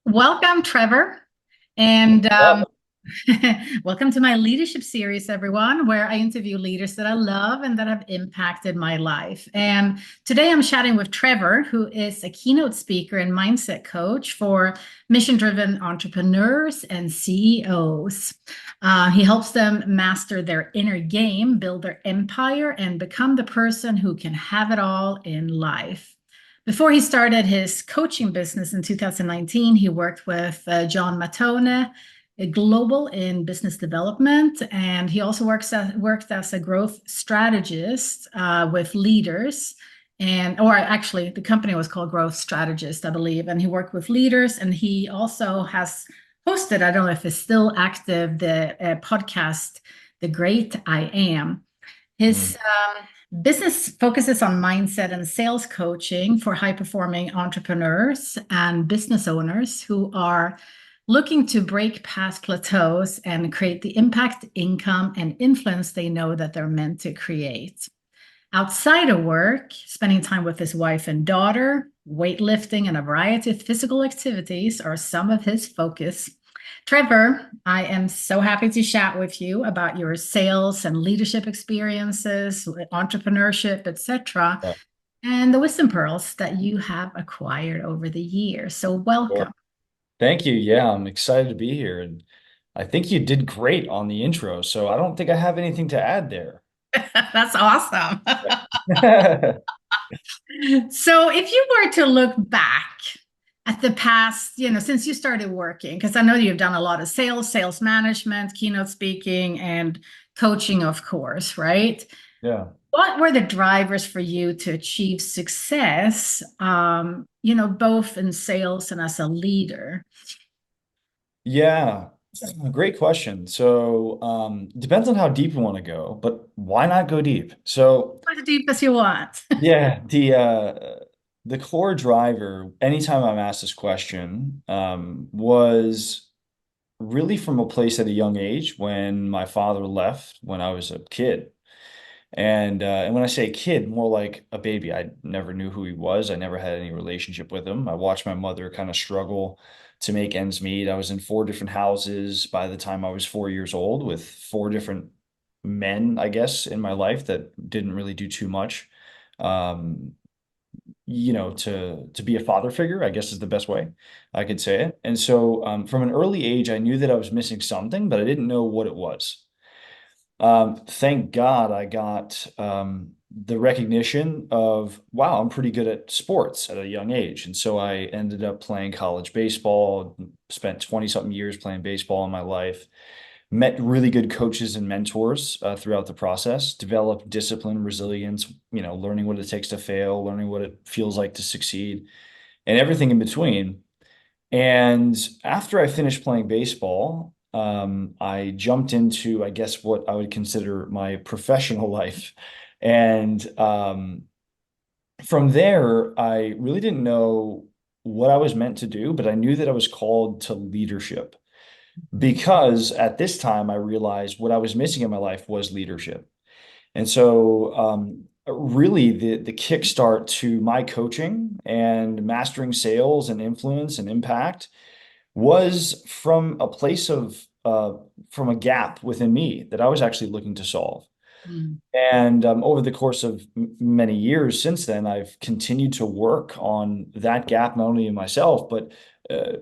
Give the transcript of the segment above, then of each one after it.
Welcome, Trevor. And Up. welcome to my leadership series, everyone, where I interview leaders that I love and that have impacted my life. And today I'm chatting with Trevor, who is a keynote speaker and mindset coach for mission-driven entrepreneurs and CEOs. He helps them master their inner game, build their empire, and become the person who can have it all in life. Before he started his coaching business in 2019, he worked with John Matone, a global in business development, and he also worked as a growth strategist with leaders. Or actually, the company was called Growth Strategist, I believe, and he worked with leaders. And he also has hosted, I don't know if it's still active, the podcast, The Great I Am. Mm. His business focuses on mindset and sales coaching for high performing entrepreneurs and business owners who are looking to break past plateaus and create the impact, income, and influence they know that they're meant to create. Outside of work, spending time with his wife and daughter, weightlifting, and a variety of physical activities are some of his focus. Trevor, I am so happy to chat with you about your sales and leadership experiences, entrepreneurship, etc., Yeah, and the wisdom pearls that you have acquired over the years. So, sure. welcome. Thank you. Yeah, I'm excited to be here. And I think you did great on the intro, so I don't think I have anything to add there. That's awesome. Yeah. So, if you were to look back at the past, since you started working, because I know you've done a lot of sales, sales management, keynote speaking, and coaching, of course, right? Yeah. What were the drivers for you to achieve success, both in sales and as a leader? Yeah. Great question. So, depends on how deep you want to go, but why not go deep? So, As deep as you want. yeah, the core driver, anytime I'm asked this question, was really from a place at a young age when my father left when I was a kid. And when I say kid, more like a baby. I never knew who he was. I never had any relationship with him. I watched my mother kind of struggle to make ends meet. I was in four different houses by the time I was 4 years old with four different men, I guess, in my life that didn't really do too much. Um, to be a father figure, I guess is the best way I could say it. And so from an early age, I knew that I was missing something, but I didn't know what it was. Thank God I got the recognition of, wow, I'm pretty good at sports at a young age. And so I ended up playing college baseball, spent 20 something years playing baseball in my life, met really good coaches and mentors throughout the process, developed discipline, resilience, learning what it takes to fail, learning what it feels like to succeed, and everything in between. And after I finished playing baseball, I jumped into, I guess, what I would consider my professional life. And from there, I really didn't know what I was meant to do, but I knew that I was called to leadership because at this time I realized what I was missing in my life was leadership. And so, really, the kickstart to my coaching and mastering sales and influence and impact was from a place of from a gap within me that I was actually looking to solve. Mm. And over the course of many years since then, I've continued to work on that gap, not only in myself, but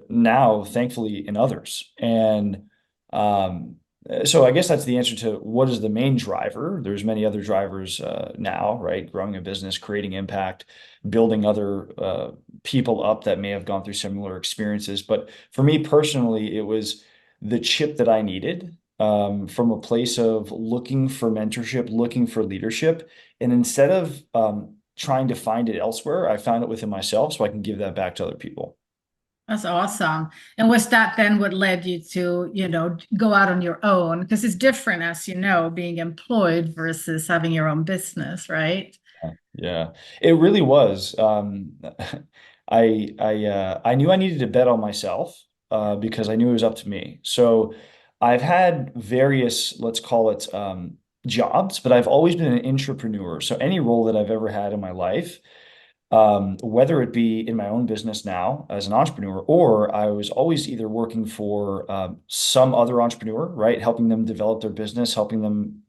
now, thankfully, in others. And um, so I guess that's the answer to what is the main driver. There's many other drivers now, right? Growing a business, creating impact, building other people up that may have gone through similar experiences. But for me personally, it was the chip that I needed from a place of looking for mentorship, looking for leadership. And instead of trying to find it elsewhere, I found it within myself so I can give that back to other people. That's awesome. And was that then what led you to, go out on your own? Because it's different, as you know, being employed versus having your own business, right? Yeah, it really was. I knew I needed to bet on myself because I knew it was up to me. So I've had various, let's call it jobs, but I've always been an entrepreneur. So any role that I've ever had in my life, Whether it be in my own business now as an entrepreneur, or I was always either working for some other entrepreneur, right, helping them develop their business, helping them,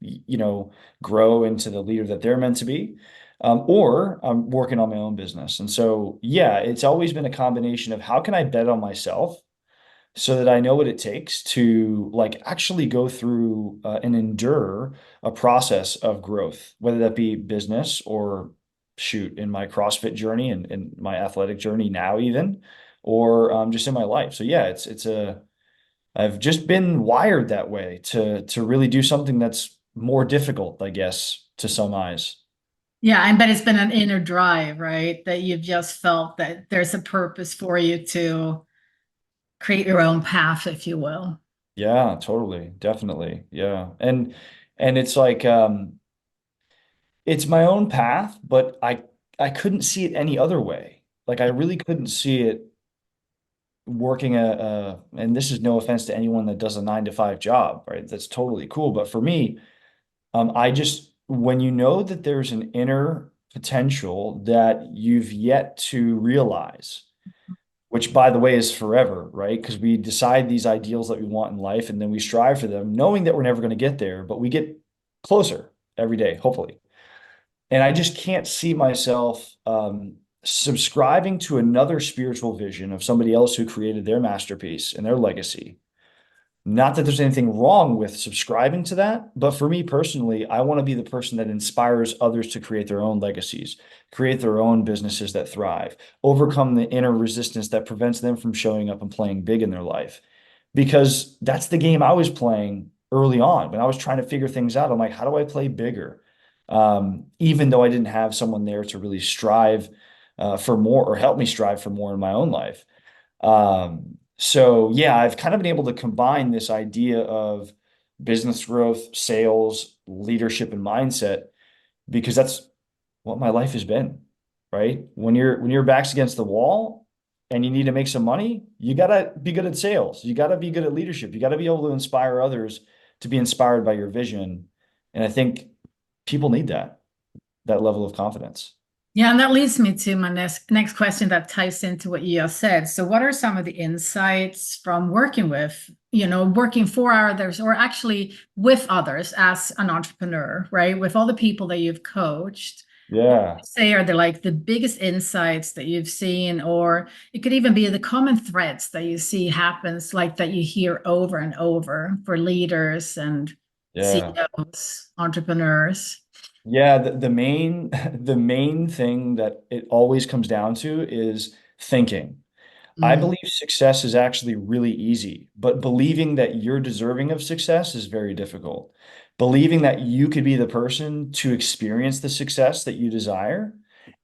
grow into the leader that they're meant to be, or I'm working on my own business. And so, yeah, it's always been a combination of how can I bet on myself so that I know what it takes to like actually go through and endure a process of growth, whether that be business or shoot in my CrossFit journey and my athletic journey now even, or just in my life. So yeah, I've just been wired that way to really do something that's more difficult, I guess, to some eyes. Yeah, I bet it's been an inner drive, right? That you've just felt that there's a purpose for you to create your own path, if you will. Yeah, totally, definitely. Yeah. And it's like it's my own path, but I couldn't see it any other way. Like I really couldn't see it working and this is no offense to anyone that does a 9 to 5 job, right? That's totally cool. But for me, I just when you know that there's an inner potential that you've yet to realize, which by the way is forever, right? Because we decide these ideals that we want in life and then we strive for them, knowing that we're never going to get there, but we get closer every day, hopefully. And I just can't see myself subscribing to another spiritual vision of somebody else who created their masterpiece and their legacy. Not that there's anything wrong with subscribing to that, but for me personally, I want to be the person that inspires others to create their own legacies, create their own businesses that thrive, overcome the inner resistance that prevents them from showing up and playing big in their life. Because that's the game I was playing early on when I was trying to figure things out. I'm like, how do I play bigger? Even though I didn't have someone there to really strive for more or help me strive for more in my own life. So yeah, I've kind of been able to combine this idea of business growth, sales, leadership, and mindset because that's what my life has been, right? When your back's against the wall and you need to make some money, you gotta be good at sales. You gotta be good at leadership. You gotta be able to inspire others to be inspired by your vision. And I think people need that level of confidence. Yeah, and that leads me to my next question that ties into what you just said. So, what are some of the insights from working with, working for others or actually with others as an entrepreneur, right? With all the people that you've coached, what would Yeah. you say are the biggest insights that you've seen, or it could even be the common threads that you see happens, like that you hear over and over for leaders and Yeah. CEOs, entrepreneurs. Yeah, the main the main thing that it always comes down to is thinking. I Mm, believe success is actually really easy, but believing that you're deserving of success is very difficult. Believing that you could be the person to experience the success that you desire.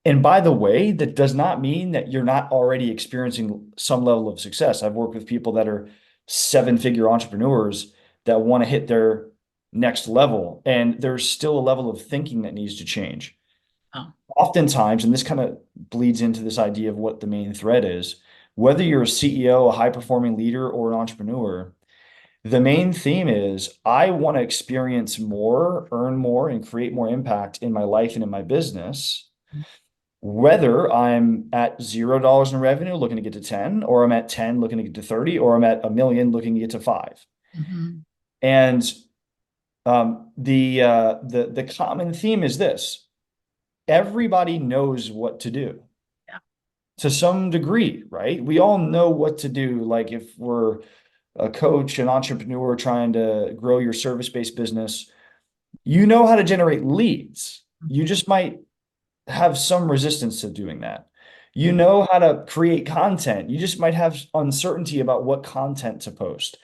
And by the way, that does not mean that you're not already experiencing some level of success. I've worked with people that are 7-figure entrepreneurs that want to hit their next level, and there's still a level of thinking that needs to change. oh, Oftentimes, and this kind of bleeds into this idea of what the main thread is, whether you're a CEO, a high performing leader, or an entrepreneur, the main theme is I want to experience more, earn more, and create more impact in my life and in my business. Whether I'm at $0 in revenue looking to get to 10, or I'm at 10 looking to get to 30, or I'm at 1 million looking to get to 5. mhm. And the common theme is this: everybody knows what to do Yeah. to some degree, right? We all know what to do. Like if we're a coach, an entrepreneur trying to grow your service-based business, you know how to generate leads. You just might have some resistance to doing that. You know how to create content. You just might have uncertainty about what content to post.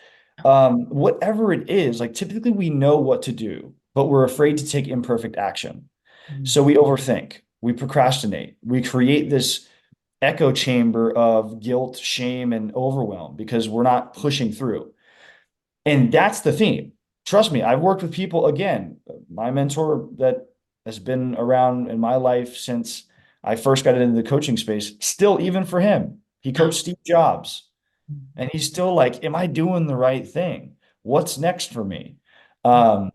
Whatever it is, like typically we know what to do, but we're afraid to take imperfect action. Mhm. So we overthink, we procrastinate, we create this echo chamber of guilt, shame, and overwhelm because we're not pushing through. And that's the theme. Trust me, I've worked with people, again, my mentor that has been around in my life since I first got into the coaching space, still, even for him, he Yeah. coached Steve Jobs and he's still like, am I doing the right thing? What's next for me? And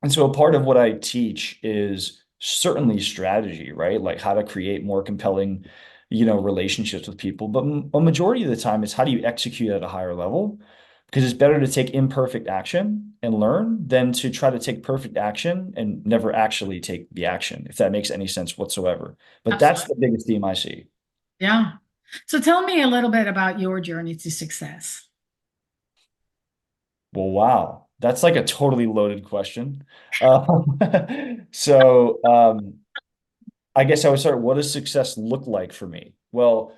so a part of what I teach is certainly strategy, right? Like how to create more compelling, relationships with people. But a majority of the time, it's how do you execute at a higher level? Because it's better to take imperfect action and learn than to try to take perfect action and never actually take the action, if that makes any sense whatsoever. But that's Absolutely. the biggest theme I see. Yeah. So tell me a little bit about your journey to success. Well, wow. That's like a totally loaded question. Um, so I guess I would start, what does success look like for me? Well,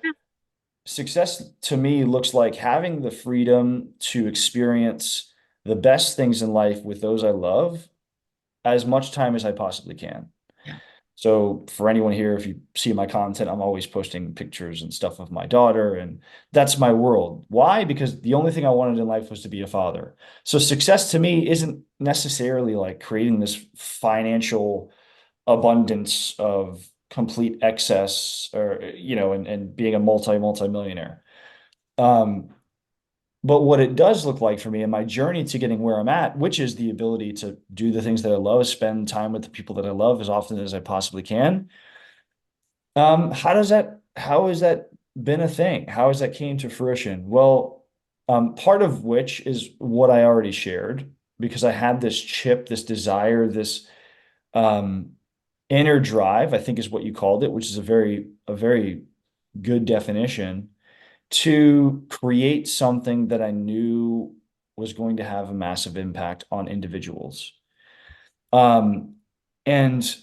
success to me looks like having the freedom to experience the best things in life with those I love as much time as I possibly can. Yeah. So for anyone here, if you see my content, I'm always posting pictures and stuff of my daughter, and that's my world. Why? Because the only thing I wanted in life was to be a father. So success to me isn't necessarily like creating this financial abundance of complete excess or, and being a multi-millionaire. Um, but what it does look like for me in my journey to getting where I'm at, which is the ability to do the things that I love, spend time with the people that I love as often as I possibly can. How has that been a thing? How has that came to fruition? Well, part of which is what I already shared, because I had this chip, this desire, this um, inner drive, I think is what you called it, which is a very good definition to create something that I knew was going to have a massive impact on individuals. Um, and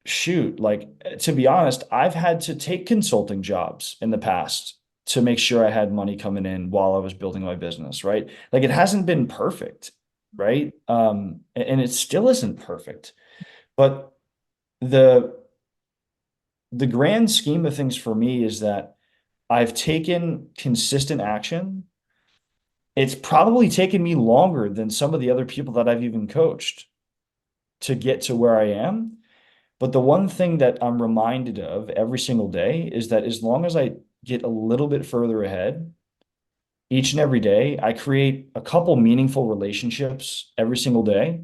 shoot, like to be honest, I've had to take consulting jobs in the past to make sure I had money coming in while I was building my business, right? Like it hasn't been perfect, right? And it still isn't perfect. But the the grand scheme of things for me is that I've taken consistent action. It's probably taken me longer than some of the other people that I've even coached to get to where I am. But the one thing that I'm reminded of every single day is that as long as I get a little bit further ahead each and every day, I create a couple meaningful relationships every single day.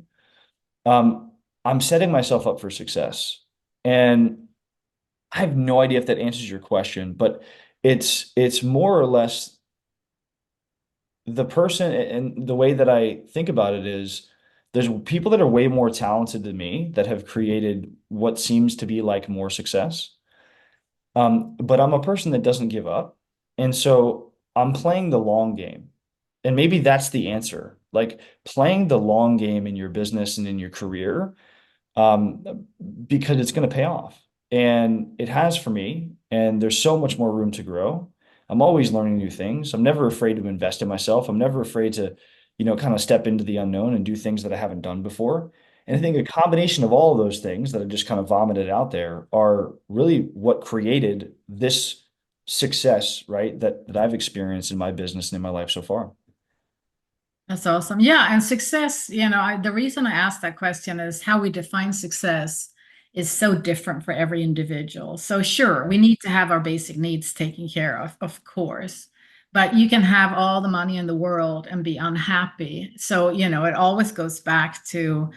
Um, I'm setting myself up for success. And I have no idea if that answers your question, but it's more or less the person, and the way that I think about it is there's people that are way more talented than me that have created what seems to be like more success. But I'm a person that doesn't give up. And so I'm playing the long game. And maybe that's the answer. Like playing the long game in your business and in your career, because it's going to pay off. And it has for me. And there's so much more room to grow. I'm always learning new things. I'm never afraid to invest in myself. I'm never afraid to, kind of step into the unknown and do things that I haven't done before. And I think a combination of all of those things that I just kind of vomited out there are really what created this success, right? That I've experienced in my business and in my life so far. That's awesome. Yeah, and success, the reason I asked that question is how we define success is so different for every individual. So sure, we need to have our basic needs taken care of course. But you can have all the money in the world and be unhappy. So, it always goes back to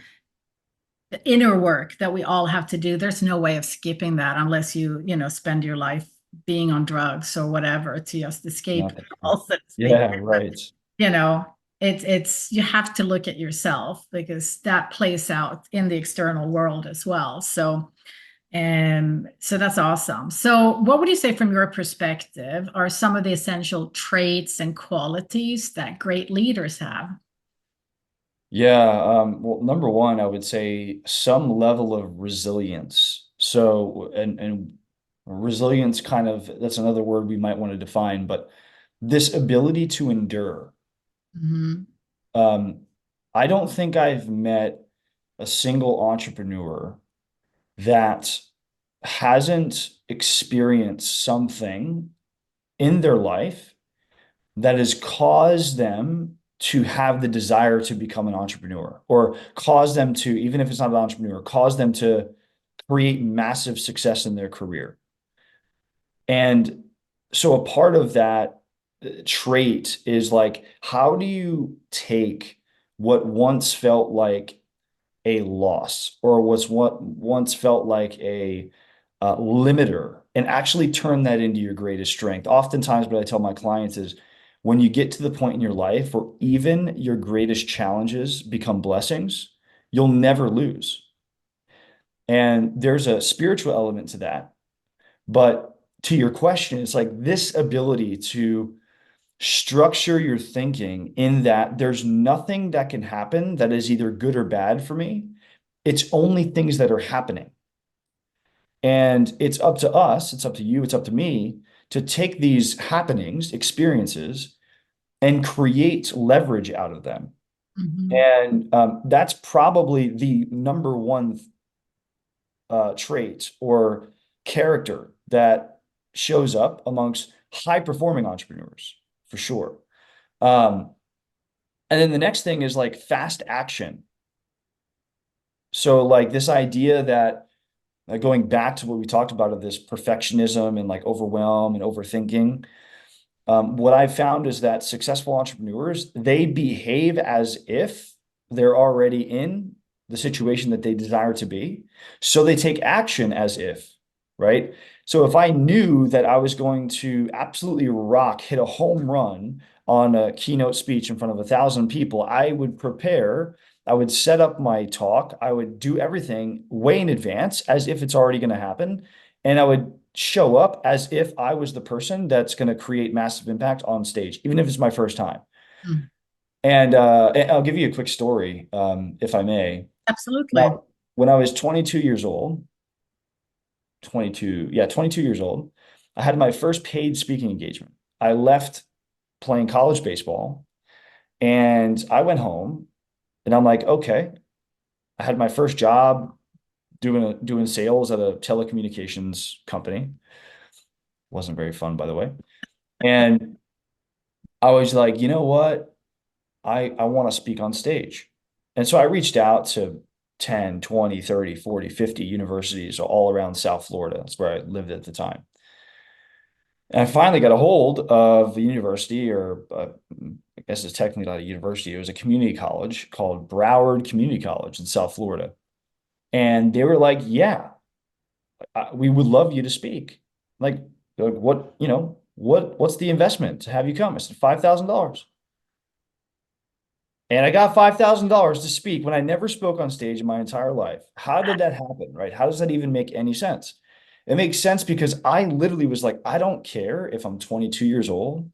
the inner work that we all have to do. There's no way of skipping that unless you spend your life being on drugs or whatever to just escape, Nothing. so to speak. Yeah, right. you know it's you have to look at yourself because that plays out in the external world as well. So that's awesome. So what would you say from your perspective are some of the essential traits and qualities that great leaders have? Yeah, well, number one, I would say some level of resilience. So, and resilience kind of, that's another word we might want to define, but this ability to endure. Mhm. Um, I don't think I've met a single entrepreneur that hasn't experienced something in their life that has caused them to have the desire to become an entrepreneur, or cause them to, even if it's not an entrepreneur, cause them to create massive success in their career. And so a part of that trait is like, how do you take what once felt like a loss or was what once felt like a limiter, and actually turn that into your greatest strength. Oftentimes, what I tell my clients is when you get to the point in your life where even your greatest challenges become blessings, you'll never lose. And there's a spiritual element to that. But to your question, it's like this ability to structure your thinking in that there's nothing that can happen that is either good or bad for me. It's only things that are happening. And it's up to us, it's up to you, it's up to me to take these happenings, experiences, and create leverage out of them. Mhm. And that's probably the number one trait or character that shows up amongst high performing entrepreneurs, for sure. Um, and then the next thing is like fast action. So, like this idea that going back to what we talked about of this perfectionism and like overwhelm and overthinking, what I've found is that successful entrepreneurs, they behave as if they're already in the situation that they desire to be. So they take action as if, right? So if I knew that I was going to absolutely rock, hit a home run on a keynote speech in front of 1,000 people, I would prepare. I would set up my talk. I would do everything way in advance as if it's already going to happen. And I would show up as if I was the person that's going to create massive impact on stage, even if it's my first time. Mm. And I'll give you a quick story, if I may. Absolutely. Now, when I was 22 years old, 22 years old, I had my first paid speaking engagement. I left playing college baseball and I went home and I'm like, okay, I had my first job doing sales at a telecommunications company. Wasn't very fun, by the way. And I was like, you know what? I want to speak on stage. And so I reached out to 10, 20, 30, 40, 50 universities all around South Florida. That's where I lived at the time. And I finally got a hold of the university, or I guess it's technically not a university. It was a community college called Broward Community College in South Florida. And they were like, yeah, we would love you to speak. Like, what, what's the investment to have you come? I said, $5,000. And I got $5,000 to speak when I never spoke on stage in my entire life. How did that happen, right? How does that even make any sense? It makes sense because I literally was like, I don't care if I'm 22 years old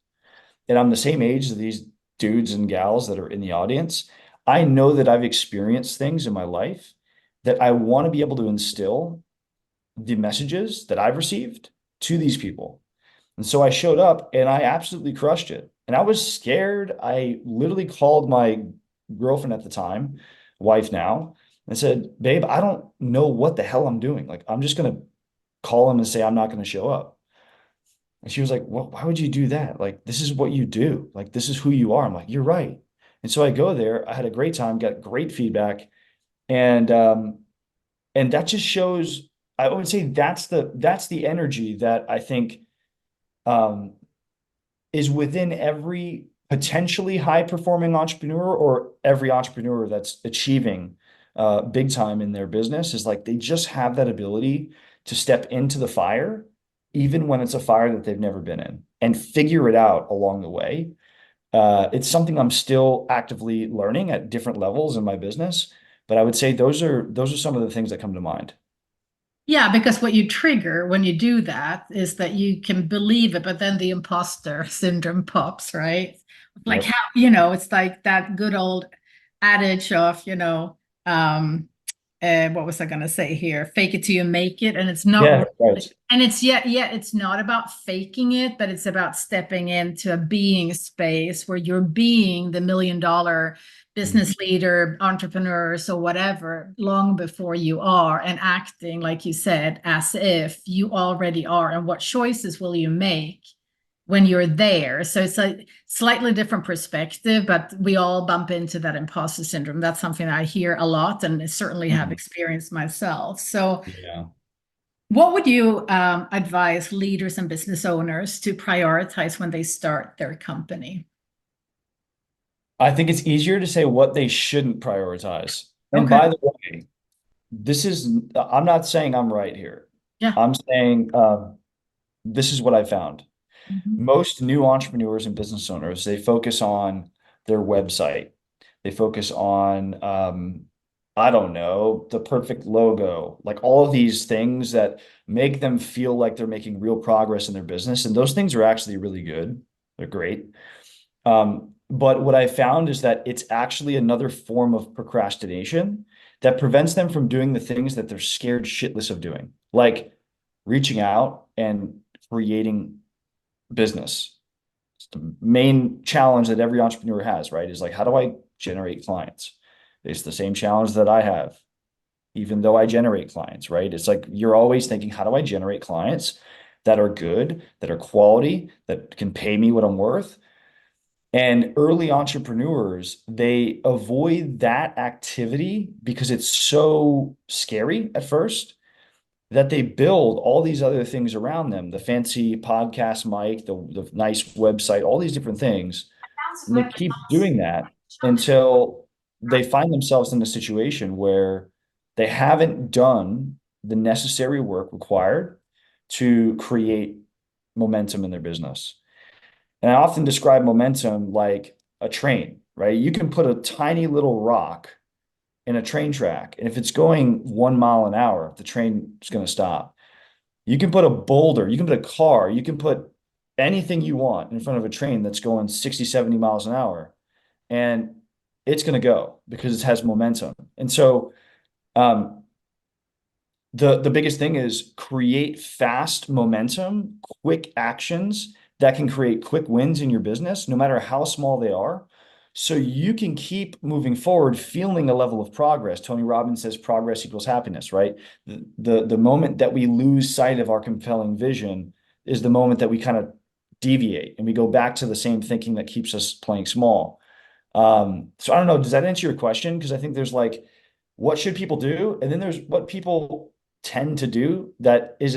and I'm the same age as these dudes and gals that are in the audience. I know that I've experienced things in my life that I want to be able to instill the messages that I've received to these people. And so I showed up and I absolutely crushed it. And I was scared. I literally called my girlfriend at the time, wife now, and said, babe, I don't know what the hell I'm doing. Like, I'm just going to call him and say, I'm not going to show up. And she was like, well, why would you do that? Like, this is what you do. Like, this is who you are. I'm like, you're right. And so I go there. I had a great time, got great feedback. And, and that just shows, I would say that's the energy that I think, um, is within every potentially high performing entrepreneur or every entrepreneur that's achieving big time in their business is like they just have that ability to step into the fire, even when it's a fire that they've never been in, and figure it out along the way. It's something I'm still actively learning at different levels in my business, but I would say those are some of the things that come to mind. Yeah, because what you trigger when you do that is that you can believe it, but then the imposter syndrome pops, right? Like Yep. how, it's like that good old adage of, what was I going to say here? Fake it till you make it. And it's not Yeah, really, right. and it's yeah, it's not about faking it, but it's about stepping into a being space where you're being the $1 million Mhm. business leader, entrepreneur, so whatever, long before you are, and acting, like you said, as if you already are. And what choices will you make when you're there? So it's a slightly different perspective, but we all bump into that imposter syndrome. That's something I hear a lot and certainly have Mhm. experienced myself. So, Yeah. what would you advise leaders and business owners to prioritize when they start their company? I think it's easier to say what they shouldn't prioritize. And Okay. by the way, I'm not saying I'm right here. Yeah. I'm saying this is what I found. Mhm. Most new entrepreneurs and business owners, they focus on their website. They focus on, I don't know, the perfect logo, like all of these things that make them feel like they're making real progress in their business. And those things are actually really good. They're great. But what I found is that it's actually another form of procrastination that prevents them from doing the things that they're scared shitless of doing, like reaching out and creating business. It's the main challenge that every entrepreneur has, right? Is like, how do I generate clients? It's the same challenge that I have, even though I generate clients, right? It's like you're always thinking, how do I generate clients that are good, that are quality, that can pay me what I'm worth? And early entrepreneurs, they avoid that activity because it's so scary at first that they build all these other things around them, the fancy podcast mic, the nice website, all these different things. And they keep doing that until they find themselves in a situation where they haven't done the necessary work required to create momentum in their business. And I often describe momentum like a train, right? You can put a tiny little rock in a train track, and if it's going 1 mile an hour, the train is going to stop. You can put a boulder, you can put a car, you can put anything you want in front of a train that's going 60, 70 miles an hour, and it's going to go because it has momentum. And so, um, the biggest thing is create fast momentum, quick actions that can create quick wins in your business, no matter how small they are. So you can keep moving forward, feeling a level of progress. Tony Robbins says progress equals happiness, right? The moment that we lose sight of our compelling vision is the moment that we kind of deviate and we go back to the same thinking that keeps us playing small. So I don't know, does that answer your question? Because I think there's like, what should people do? And then there's what people tend to do that is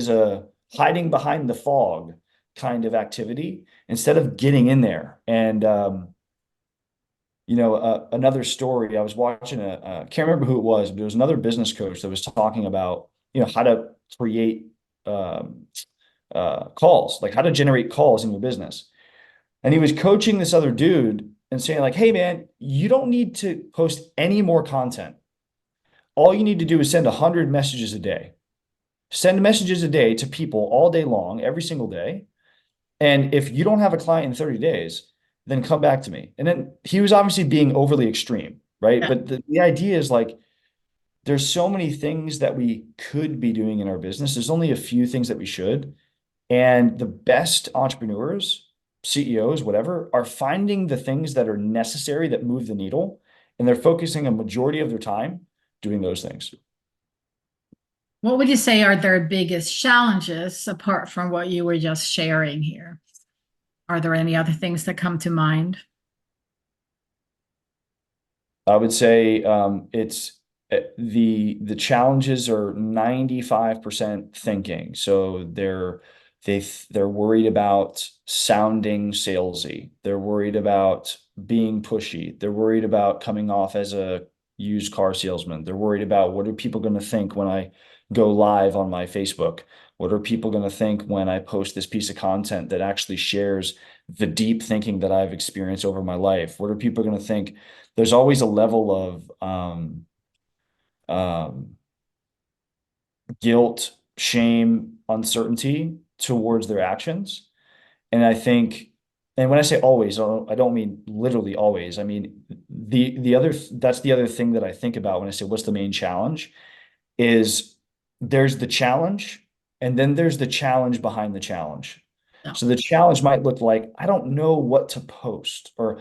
a hiding behind the fog kind of activity instead of getting in there. And another story, I was watching can't remember who it was, but it was another business coach that was talking about, how to create um, calls, like how to generate calls in your business. And he was coaching this other dude and saying like, hey man, you don't need to post any more content. All you need to do is send 100 messages a day. Send messages a day to people all day long, every single day. And if you don't have a client in 30 days, then come back to me. And then he was obviously being overly extreme, right? Yeah. But the idea is like, there's so many things that we could be doing in our business. There's only a few things that we should. And the best entrepreneurs, CEOs, whatever, are finding the things that are necessary that move the needle. And they're focusing a majority of their time doing those things. What would you say are their biggest challenges apart from what you were just sharing here? Are there any other things that come to mind? I would say it's the challenges are 95% thinking. So they're worried about sounding salesy. They're worried about being pushy. They're worried about coming off as a used car salesman. They're worried about what are people going to think when I go live on my Facebook? What are people going to think when I post this piece of content that actually shares the deep thinking that I've experienced over my life? What are people going to think? There's always a level of um, guilt, shame, uncertainty towards their actions. And I think, and when I say always, I don't mean literally always. I mean the other that's the other thing that I think about when I say what's the main challenge is there's the challenge and then there's the challenge behind the challenge. No. So the challenge might look like, I don't know what to post or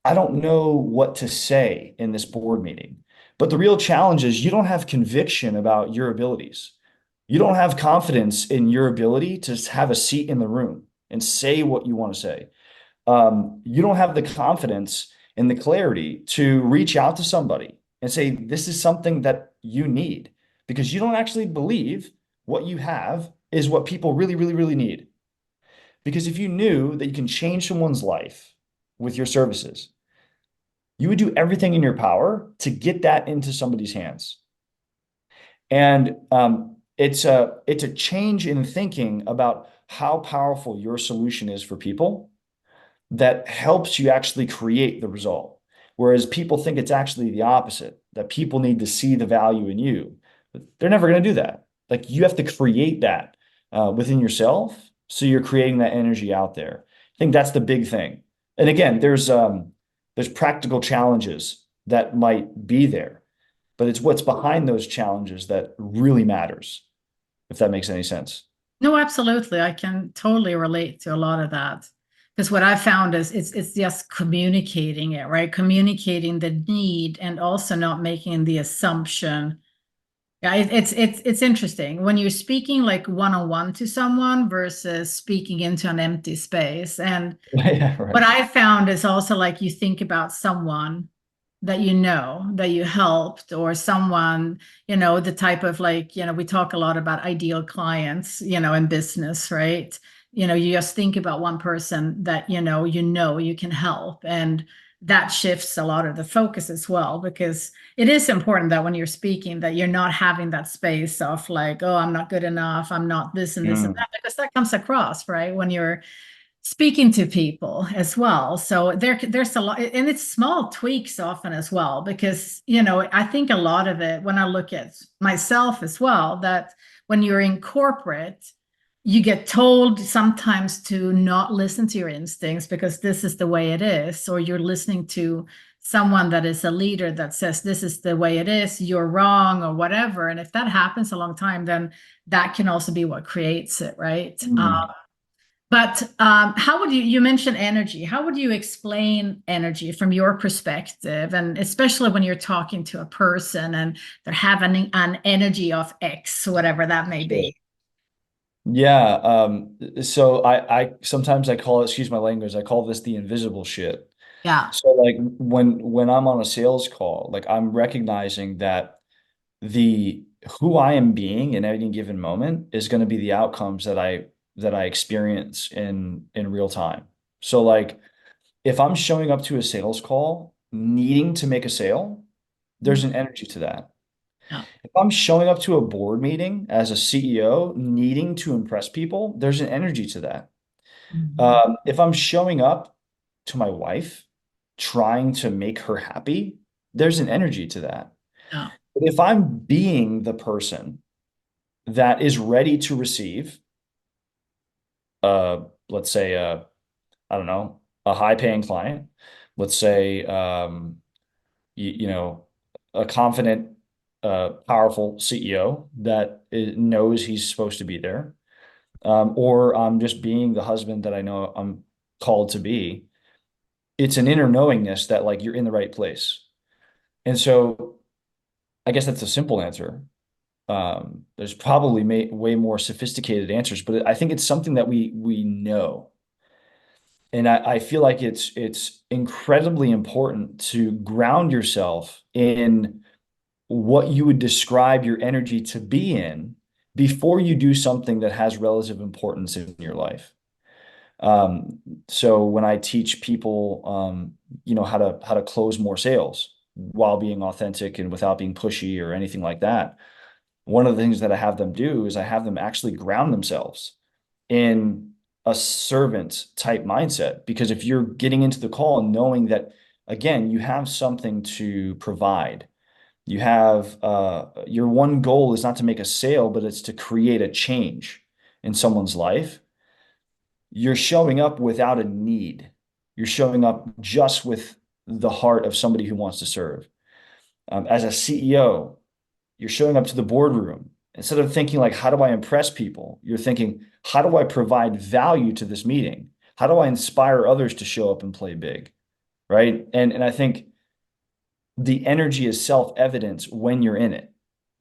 I don't know what to say in this board meeting. But the real challenge is you don't have conviction about your abilities. You don't have confidence in your ability to have a seat in the room and say what you want to say. You don't have the confidence and the clarity to reach out to somebody and say, this is something that you need because you don't actually believe what you have is what people really, really, really need. Because if you knew that you can change someone's life with your services, you would do everything in your power to get that into somebody's hands. And it's a change in thinking about how powerful your solution is for people that helps you actually create the result. Whereas people think it's actually the opposite, that people need to see the value in you. But they're never going to do that. Like you have to create that within yourself. So you're creating that energy out there. I think that's the big thing. And again, there's practical challenges that might be there, but it's what's behind those challenges that really matters, if that makes any sense. No, absolutely. I can totally relate to a lot of that. Because what I found is it's just communicating it, right? Communicating the need and also not making the assumption. Yeah, it's interesting when you're speaking like one-on-one to someone versus speaking into an empty space. And Yeah, what right. I found is also like you think about someone that you know that you helped or someone, the type of like, we talk a lot about ideal clients, in business, right? You just think about one person that you can help, and that shifts a lot of the focus as well, because it is important that when you're speaking that you're not having that space of like, oh, I'm not good enough, I'm not this and this and Mm. that, because that comes across, right? When you're speaking to people as well. So there's a lot, and it's small tweaks often as well, because I think a lot of it, when I look at myself as well, that when you're in corporate, you get told sometimes to not listen to your instincts because this is the way it is, or you're listening to someone that is a leader that says this is the way it is, you're wrong, or whatever. And if that happens a long time, then that can also be what creates it, right? Mm. But how would you mentioned energy? How would you explain energy from your perspective? And especially when you're talking to a person and they're having an energy of X, whatever that may Sure. be. Yeah. So I sometimes I call it, excuse my language, I call this the invisible shit. Yeah. So like when I'm on a sales call, like I'm recognizing that the who I am being in any given moment is going to be the outcomes that I experience in real time. So like if I'm showing up to a sales call needing to make a sale, there's an energy to that. Yeah. If I'm showing up to a board meeting as a CEO needing to impress people, there's an energy to that. Mhm. If I'm showing up to my wife trying to make her happy, there's an energy to that. Yeah. But if I'm being the person that is ready to receive, let's say, I don't know, a high paying client, let's say, you know, a confident, powerful CEO that knows he's supposed to be there, or I'm just being the husband that I know I'm called to be. It's an inner knowingness that like you're in the right place. And so I guess that's a simple answer. There's probably way more sophisticated answers, but I think it's something that we know. And I feel like it's incredibly important to ground yourself in what you would describe your energy to be in before you do something that has relative importance in your life. Um, so when I teach people, how to close more sales while being authentic and without being pushy or anything like that, one of the things that I have them do is I have them actually ground themselves in a servant type mindset. Because if you're getting into the call and knowing that, again, you have something to provide, you have your one goal is not to make a sale, but it's to create a change in someone's life. You're showing up without a need. You're showing up just with the heart of somebody who wants to serve. As a CEO, you're showing up to the boardroom. Instead of thinking like, how do I impress people? You're thinking, how do I provide value to this meeting? How do I inspire others to show up and play big? Right. And I think the energy is self-evident when you're in it.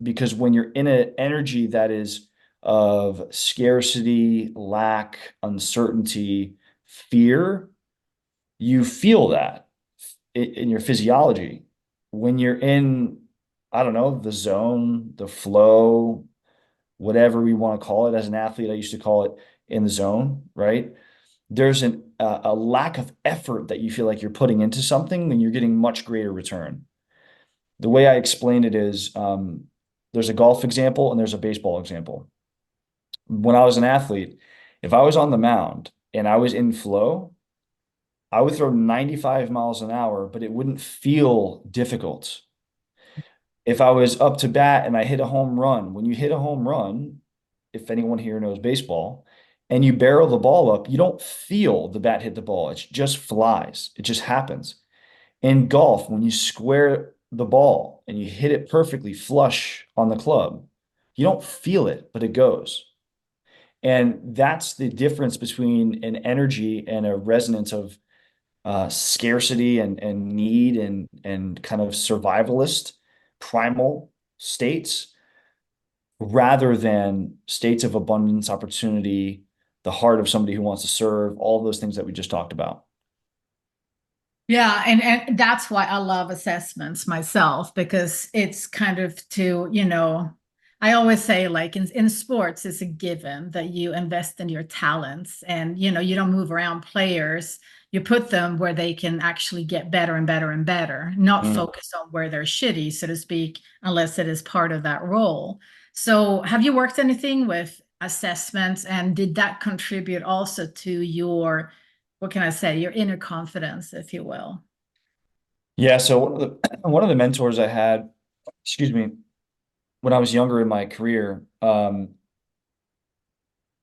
Because when you're in an energy that is of scarcity, lack, uncertainty, fear, you feel that in your physiology. When you're in, I don't know, the zone, the flow, whatever we want to call it. As an athlete, I used to call it in the zone, right? there's a lack of effort that you feel like you're putting into something, then you're getting much greater return. The way I explain it is, there's a golf example and there's a baseball example. When I was an athlete, if I was on the mound and I was in flow, I would throw 95 miles an hour, but it wouldn't feel difficult. If I was up to bat and I hit a home run, when you hit a home run, if anyone here knows baseball, and you barrel the ball up, you don't feel the bat hit the ball. It just flies. It just happens. In golf, when you square the ball and you hit it perfectly flush on the club, you don't feel it, but it goes. And that's the difference between an energy and a resonance of scarcity and need and kind of survivalist primal states rather than states of abundance, opportunity, the heart of somebody who wants to serve, all those things that we just talked about. Yeah, and that's why I love assessments myself, because it's kind of to, I always say, like, in sports, it's a given that you invest in your talents, and you don't move around players. You put them where they can actually get better and better and better, not Mm. focus on where they're shitty, so to speak, unless it is part of that role. So have you worked anything with assessments, and did that contribute also to your, what can I say, your inner confidence, if you will? Yeah, so one of the mentors I had, excuse me, when I was younger in my career,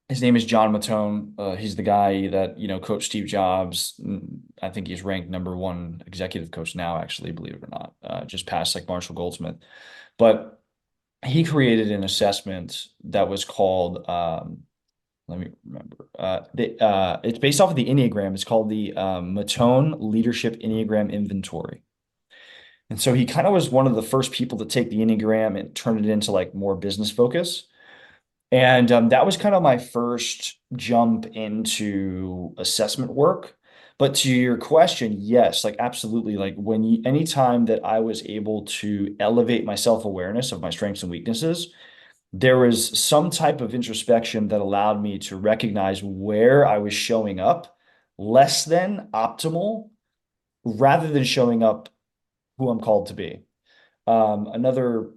his name is John Mattone. He's the guy that, coached Steve Jobs. I think he's ranked number one executive coach now, actually, believe it or not, just past like Marshall Goldsmith. But he created an assessment that was called, let me remember. It's based off of the Enneagram. It's called the Mattone Leadership Enneagram Inventory. And so he kind of was one of the first people to take the Enneagram and turn it into like more business focus. And that was kind of my first jump into assessment work. But to your question, yes, like absolutely. Like anytime that I was able to elevate my self-awareness of my strengths and weaknesses, there was some type of introspection that allowed me to recognize where I was showing up less than optimal rather than showing up who I'm called to be. Another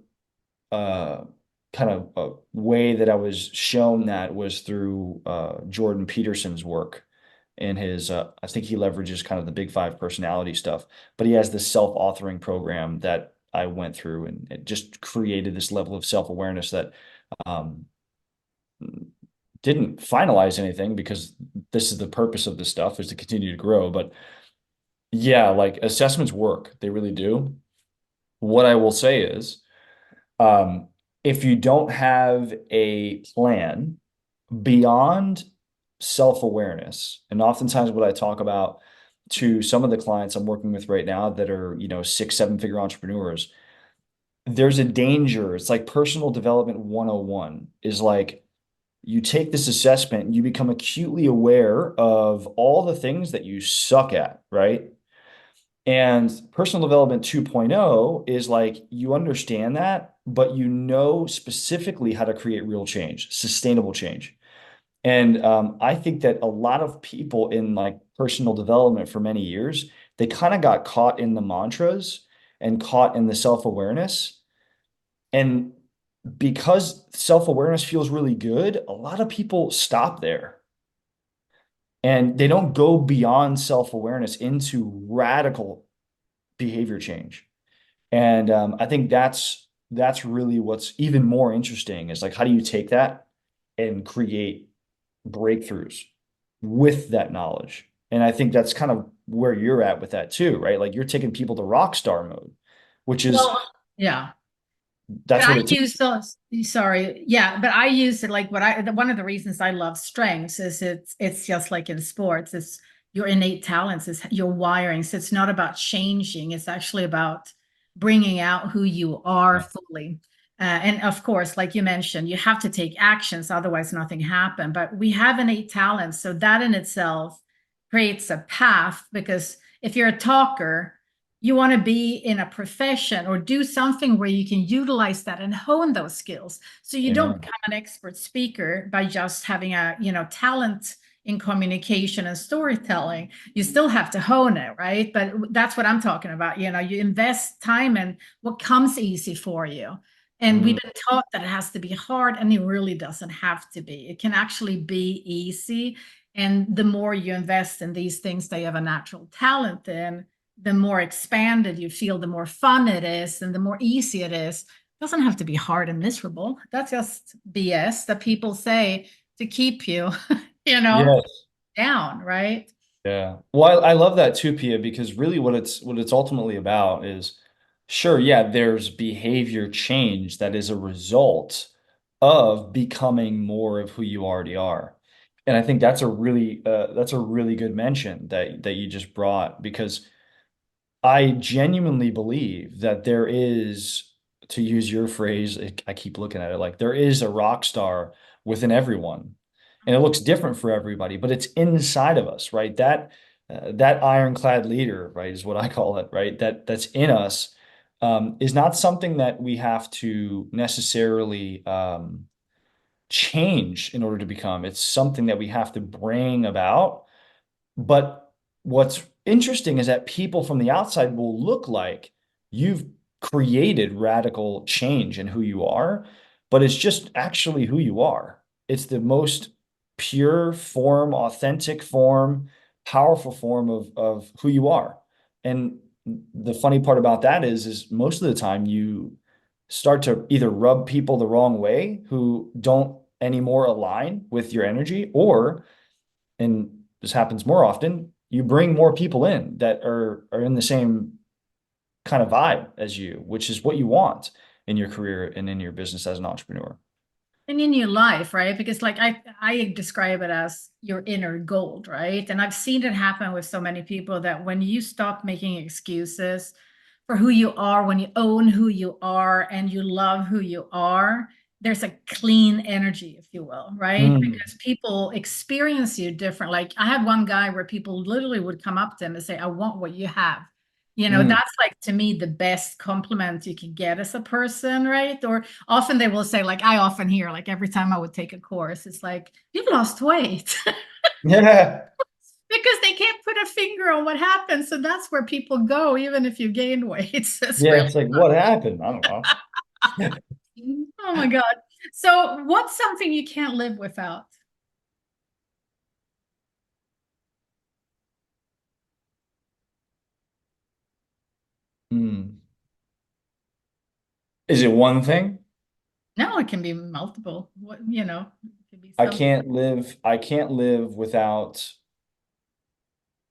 uh, kind of way that I was shown that was through Jordan Peterson's work and his, I think he leverages kind of the big five personality stuff, but he has this self-authoring program that I went through and it just created this level of self-awareness that um, didn't finalize anything because this is the purpose of this stuff is to continue to grow. But yeah, like assessments work, they really do. What I will say is, Um, if you don't have a plan beyond self-awareness, and oftentimes what I talk about to some of the clients I'm working with right now that are, six, seven-figure entrepreneurs, there's a danger. It's like personal development 101 is like you take this assessment and you become acutely aware of all the things that you suck at, right? And personal development 2.0 is like you understand that, but you know specifically how to create real change, sustainable change. And I think that a lot of people in like personal development for many years, they kind of got caught in the mantras and caught in the self-awareness. And because self-awareness feels really good, a lot of people stop there and they don't go beyond self-awareness into radical behavior change. And I think that's really what's even more interesting is like how do you take that and create breakthroughs with that knowledge? And I think that's kind of where you're at with that too, right? Like you're taking people to rock star mode, which is Well, yeah. But that's I what it use takes. those, sorry, yeah, but I use it like one of the reasons I love strengths is it's just like in sports, it's your innate talents, is your wiring. So it's not about changing, it's actually about bringing out who you are Yeah. fully. And of course, like you mentioned, you have to take actions, otherwise nothing happen. But we have innate talents, so that in itself creates a path, because if you're a talker, you want to be in a profession or do something where you can utilize that and hone those skills. So you don't Amen. become an expert speaker by just having a, talent in communication and storytelling. You still have to hone it, right? But that's what I'm talking about. You know, you invest time in what comes easy for you. And we've Mm, been taught that it has to be hard, and it really doesn't have to be. It can actually be easy. And the more you invest in these things that you have a natural talent in, the more expanded you feel, the more fun it is, and the more easy it is. It doesn't have to be hard and miserable. That's just BS that people say to keep you, you know, yes. down, right? Yeah. Well, I love that too, Pia, because really what it's ultimately about is sure, yeah, there's behavior change that is a result of becoming more of who you already are. And I think that's a really good mention that you just brought because I genuinely believe that there is, to use your phrase, I keep looking at it like there is a rock star within everyone. And it looks different for everybody, but it's inside of us, right? That ironclad leader, right, is what I call it, right? That's in us, is not something that we have to necessarily change in order to become. It's something that we have to bring about, but what's interesting is that people from the outside will look like you've created radical change in who you are, but it's just actually who you are. It's the most pure form, authentic form, powerful form of who you are. And the funny part about that is most of the time you start to either rub people the wrong way who don't anymore align with your energy, or and this happens more often, you bring more people in that are in the same kind of vibe as you, which is what you want in your career and in your business as an entrepreneur. And in your life, right? Because like I describe it as your inner gold, right? And I've seen it happen with so many people that when you stop making excuses for who you are, when you own who you are and you love who you are, there's a clean energy, if you will, right? Mm, Because people experience you different. Like I had one guy where people literally would come up to him and say, I want what you have. You know, mm. that's like to me the best compliment you can get as a person, right? Or often they will say, like I often hear, like every time I would take a course, it's like, you've lost weight. Yeah. Because they can't put a finger on what happened. So that's where people go, even if you gain weight. It's Yeah. really, It's like, what happened? I don't know. oh my God. So what's something you can't live without? Hmm. Is it one thing? No, it can be multiple. What, you know, it can be I something. can't live, I can't live without,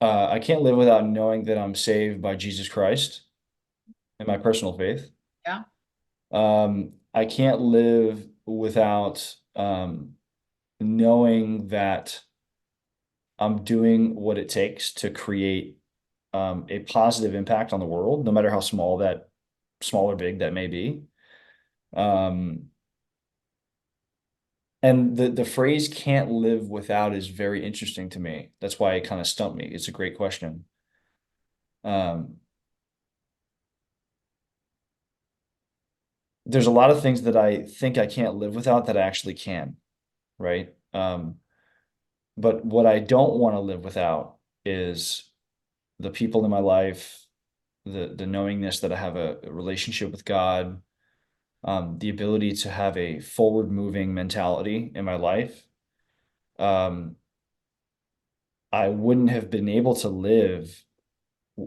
I can't live without knowing that I'm saved by Jesus Christ and my personal faith. Yeah. I can't live without knowing that I'm doing what it takes to create a positive impact on the world, no matter how small or big that may be. Um, and the phrase "can't live without" is very interesting to me. That's why it kind of stumped me. It's a great question. Um, there's a lot of things that I think I can't live without that I actually can, right? But what I don't want to live without is the people in my life, the knowingness that I have a relationship with God, the ability to have a forward moving mentality in my life. Um, I wouldn't have been able to live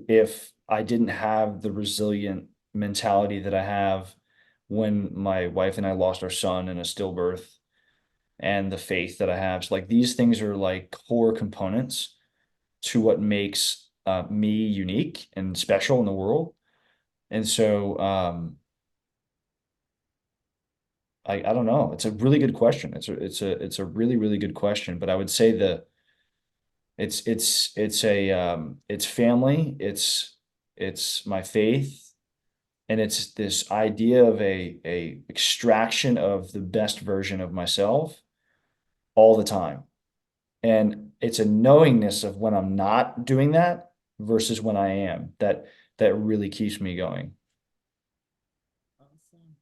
if I didn't have the resilient mentality that I have when my wife and I lost our son in a stillbirth, and the faith that I have. So like these things are like core components to what makes me unique and special in the world. And so I don't know. It's a really good question. It's a really, really good question. But I would say that it's family, it's my faith, and it's this idea of a extraction of the best version of myself all the time. And it's a knowingness of when I'm not doing that versus when I am that really keeps me going. Awesome.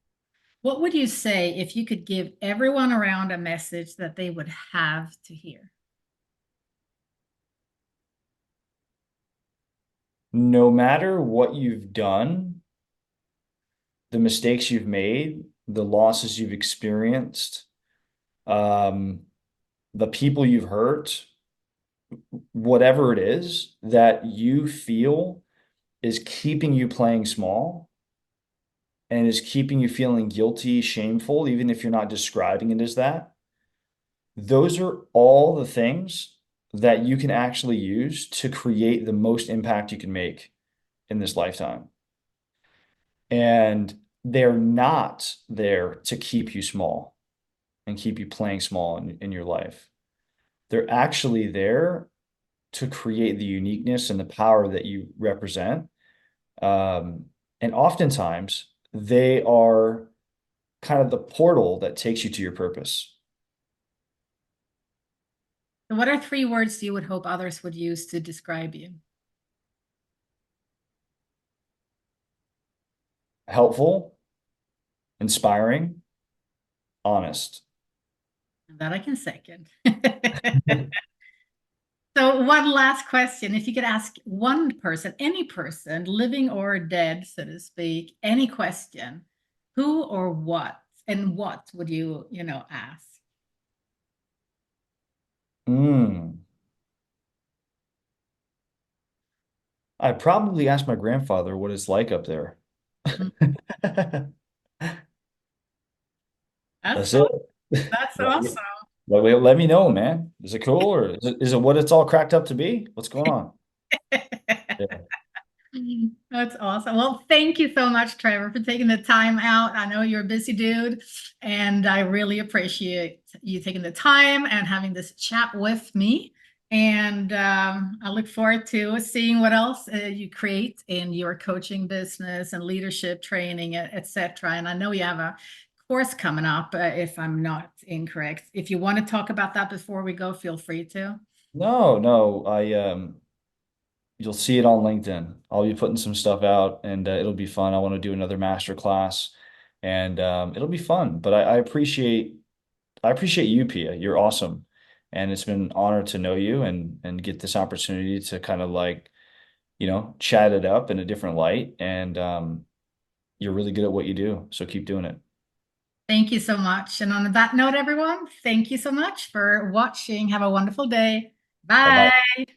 What would you say if you could give everyone around a message that they would have to hear? no matter what you've done, the mistakes you've made, the losses you've experienced, um, the people you've hurt, whatever it is that you feel is keeping you playing small and is keeping you feeling guilty, shameful, even if you're not describing it as that, those are all the things that you can actually use to create the most impact you can make in this lifetime. And they're not there to keep you small and keep you playing small in your life. They're actually there to create the uniqueness and the power that you represent. And oftentimes they are kind of the portal that takes you to your purpose. So what are 3 words you would hope others would use to describe you? Helpful, inspiring, honest. That I can second. So one last question. If you could ask one person, any person, living or dead, so to speak, any question, who or what, and what would you, ask? Mm. I probably asked my grandfather what it's like up there. Mhm. That's That's it. that's Let, awesome. let me know, man. Is it cool or is it what it's all cracked up to be? What's going on? Yeah. That's awesome. Well, thank you so much, Trevor, for taking the time out. I know you're a busy dude, and I really appreciate you taking the time and having this chat with me. And I look forward to seeing what else you create in your coaching business and leadership training, etc. And I know you have a course coming up, if I'm not incorrect. If you want to talk about that before we go, feel free to. No, no, you'll see it on LinkedIn. I'll be putting some stuff out and it'll be fun. I want to do another master class and it'll be fun. But I appreciate you, Pia. You're awesome. And it's been an honor to know you and get this opportunity to kind of like, chat it up in a different light. And you're really good at what you do. So keep doing it. Thank you so much. And on that note, everyone, thank you so much for watching. Have a wonderful day. Bye bye. Bye.